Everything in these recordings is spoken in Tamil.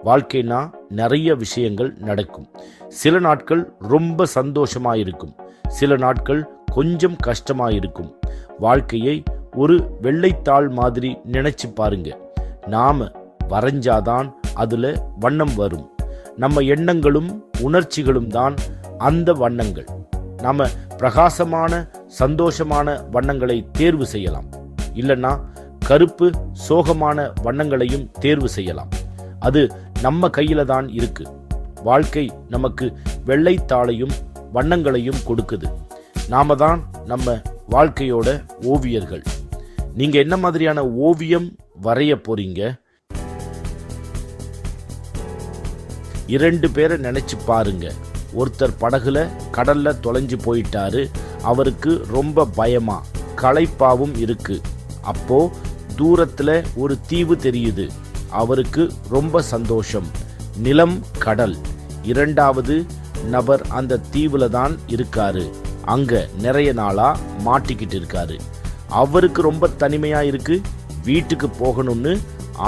வாழ்க்கைனா நிறைய விஷயங்கள் நடக்கும். சில நாட்கள் ரொம்ப சந்தோஷமாயிருக்கும், சில நாட்கள் கொஞ்சம் கஷ்டமாயிருக்கும். வாழ்க்கையை ஒரு வெள்ளைத்தாள் மாதிரி நினைச்சு பாருங்க. நாம வரைஞ்சாதான் அதுல வண்ணம் வரும். நம்ம எண்ணங்களும் உணர்ச்சிகளும் தான் அந்த வண்ணங்கள். நாம பிரகாசமான சந்தோஷமான வண்ணங்களை தேர்வு செய்யலாம், இல்லைன்னா கருப்பு சோகமான வண்ணங்களையும் தேர்வு செய்யலாம். அது நம்ம கையில தான் இருக்கு. வாழ்க்கை நமக்கு வெள்ளைத்தாளையும் வண்ணங்களையும் கொடுக்குது. நாம தான் நம்ம வாழ்க்கையோட ஓவியர்கள். நீங்க என்ன மாதிரியான ஓவியம் வரைய போறீங்க? 2 பேரை நினைச்சு பாருங்க. ஒருத்தர் படகுல கடல்ல தொலைஞ்சு போயிட்டாரு. அவருக்கு ரொம்ப பயமா களைப்பாவும் இருக்கு. அப்போ தூரத்துல ஒரு தீவு தெரியுது. அவருக்கு ரொம்ப சந்தோஷம். நிலம், கடல். 2வது நபர் அந்த தீவுல தான் இருக்காரு. அங்க நிறைய நாளா மாட்டிக்கிட்டு இருக்காரு. அவருக்கு ரொம்ப தனிமையா இருக்கு. வீட்டுக்கு போகணும்னு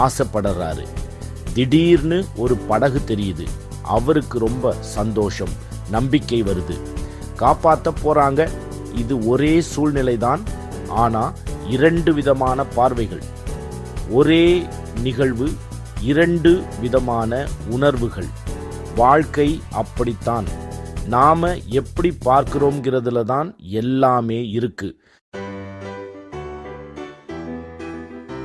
ஆசைப்படுறாரு. திடீர்னு ஒரு படகு தெரியுது. அவருக்கு ரொம்ப சந்தோஷம், நம்பிக்கை வருது. காப்பாத்த போறாங்க. இது ஒரே சூழ்நிலை தான், ஆனா 2 விதமான பார்வைகள். ஒரே நிகழ்வு, 2 விதமான உணர்வுகள். வாழ்க்கை அப்படித்தான். நாம எப்படி பார்க்கிறோம்ங்கிறதுல தான் எல்லாமே இருக்கு.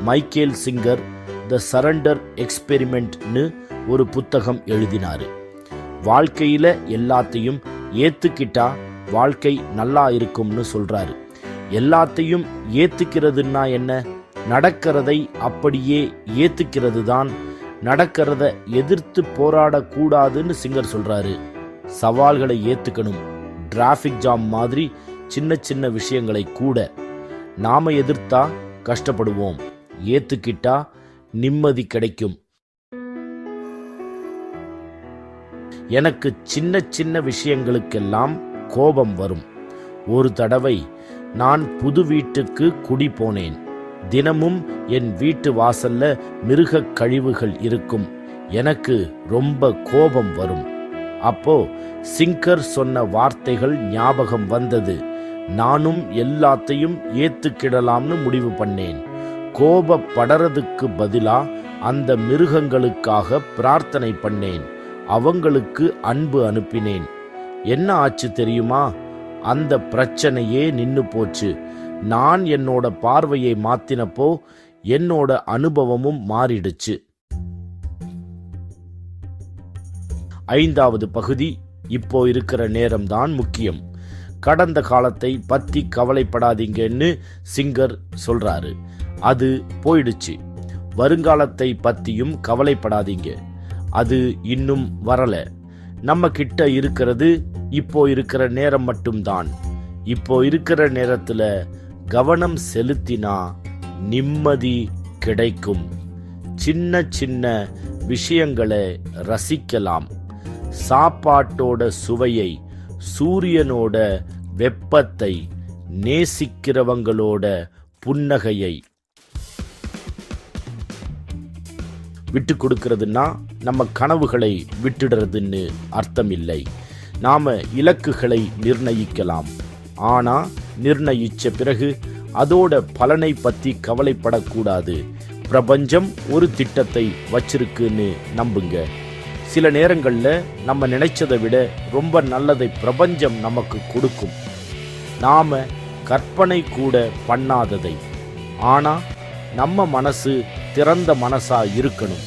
மைக்கேல் சிங்கர் த சரண்டர் எக்ஸ்பெரிமெண்ட்னு ஒரு புத்தகம் எழுதினாரு. வாழ்க்கையில எல்லாத்தையும் ஏத்துக்கிட்டா வாழ்க்கை நல்லா இருக்கும்னு சொல்றாரு. எல்லாத்தையும் ஏத்துக்கிறதுன்னா என்ன? நடக்கிறதை அப்படியே ஏத்துக்கிறது தான். நடக்கிறத எதிர்த்து போராடக்கூடாதுன்னு சிங்கர் சொல்றாரு. சவால்களை ஏத்துக்கணும். டிராஃபிக் ஜாம் மாதிரி சின்ன சின்ன விஷயங்களை கூட நாம எதிர்த்தா கஷ்டப்படுவோம், ஏத்துக்கிட்டா நிம்மதி கிடைக்கும். எனக்கு சின்ன சின்ன விஷயங்களுக்கெல்லாம் கோபம் வரும். ஒரு தடவை நான் புது வீட்டுக்கு குடி போனேன். தினமும் என் வீட்டு வாசல்ல மிருக கழிவுகள் இருக்கும். எனக்கு ரொம்ப கோபம் வரும். அப்போ சிங்கர் சொன்ன வார்த்தைகள் ஞாபகம் வந்தது. நானும் எல்லாத்தையும் ஏத்துக்கிடலாம்னு முடிவு பண்ணேன். கோபப்படுறதுக்கு பதிலா அந்த மிருகங்களுக்காக பிரார்த்தனை பண்ணேன். அவங்களுக்கு அன்பு அனுப்பினேன். என்ன ஆச்சு தெரியுமா? அந்த பிரச்சனையே நின்னு போச்சு. நான் என்னோட பார்வையை மாத்தினப்போ என்னோட அனுபவமும் மாறிடுச்சு. 5வது பகுதி, இப்போ இருக்கிற நேரம்தான் முக்கியம். கடந்த காலத்தை பத்தி கவலைப்படாதீங்கன்னு சிங்கர் சொல்றாரு. அது போயிடுச்சு. வருங்காலத்தை பத்தியும் கவலைப்படாதீங்க, அது இன்னும் வரல. நம்ம கிட்ட இருக்கிறது இப்போ இருக்கிற நேரம் மட்டும்தான். இப்போ இருக்கிற நேரத்துல கவனம் செலுத்தினா நிம்மதி கிடைக்கும். சின்ன சின்ன விஷயங்களை ரசிக்கலாம். சாப்பாட்டோட சுவையை, சூரியனோட வெப்பத்தை, நேசிக்கிறவங்களோட புன்னகையை. விட்டு கொடுக்கிறதுனா நம்ம கனவுகளை விட்டுடுறதுன்னு அர்த்தம் இல்லை. நாம இலக்குகளை நிர்ணயிக்கலாம். ஆனா நிர்ணயிச்ச பிறகு அதோட பலனை பத்தி கவலைப்படக்கூடாது. பிரபஞ்சம் ஒரு திட்டத்தை வச்சிருக்குன்னு நம்புங்க. சில நேரங்கள்ல நம்ம நினைச்சதை விட ரொம்ப நல்லதை பிரபஞ்சம் நமக்கு கொடுக்கும். நாம கற்பனை கூட பண்ணாததை. ஆனா நம்ம மனசு திறந்த மனசா இருக்கணும்.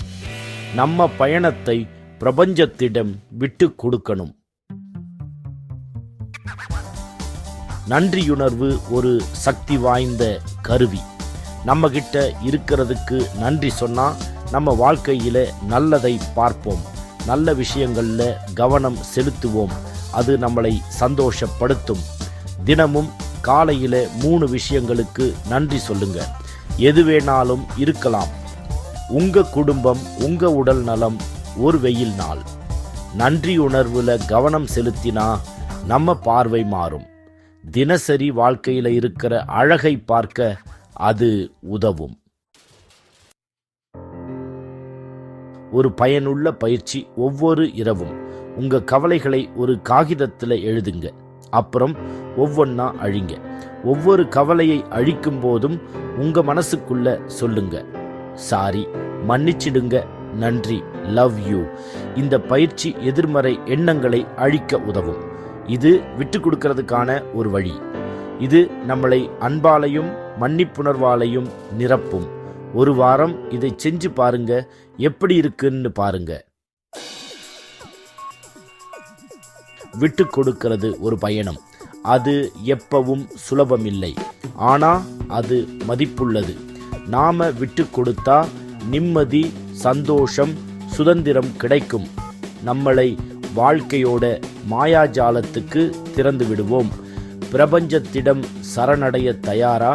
நம்ம பயணத்தை பிரபஞ்சத்திடம் விட்டு கொடுக்கணும். நன்றியுணர்வு ஒரு சக்தி வாய்ந்த கருவி. நம்ம கிட்ட இருக்கிறதுக்கு நன்றி சொன்னா நம்ம வாழ்க்கையில நல்லதை பார்ப்போம். நல்ல விஷயங்கள்ல கவனம் செலுத்துவோம். அது நம்மளை சந்தோஷப்படுத்தும். தினமும் காலையில 3 விஷயங்களுக்கு நன்றி சொல்லுங்க. எது வேணாலும் இருக்கலாம். உங்க குடும்பம், உங்க உடல் நலம், ஒரு வெயில் நாள். நன்றி உணர்வுல கவனம் செலுத்தினா நம்ம பார்வை மாறும். தினசரி வாழ்க்கையில இருக்கிற அழகை பார்க்க அது உதவும். ஒரு பயனுள்ள பயிற்சி. ஒவ்வொரு இரவும் உங்கள் கவலைகளை ஒரு காகிதத்தில் எழுதுங்க. அப்புறம் ஒவ்வொன்றா அழிங்க. ஒவ்வொரு கவலையை அழிக்கும் போதும் உங்கள் மனசுக்குள்ள சொல்லுங்க, சாரி, மன்னிச்சிடுங்க, நன்றி, லவ் யூ. இந்த பயிற்சி எதிர்மறை எண்ணங்களை அழிக்க உதவும். இது விட்டு கொடுக்கறதுக்கான ஒரு வழி. இது நம்மளை அன்பாலையும் மன்னிப்புணர்வாலையும் நிரப்பும். ஒரு வாரம் இதை செஞ்சு பாருங்க, எப்படி இருக்குன்னு பாருங்க. விட்டு கொடுக்கிறது ஒரு பயணம். அது எப்பவும் சுலபமில்லை, ஆனா அது மதிப்புள்ளது. நாம விட்டு கொடுத்தா நிம்மதி, சந்தோஷம், சுதந்திரம் கிடைக்கும். நம்மளை வாழ்க்கையோட மாயாஜாலத்துக்கு திறந்து விடுவோம். பிரபஞ்சத்திடம் சரணடைய தயாரா?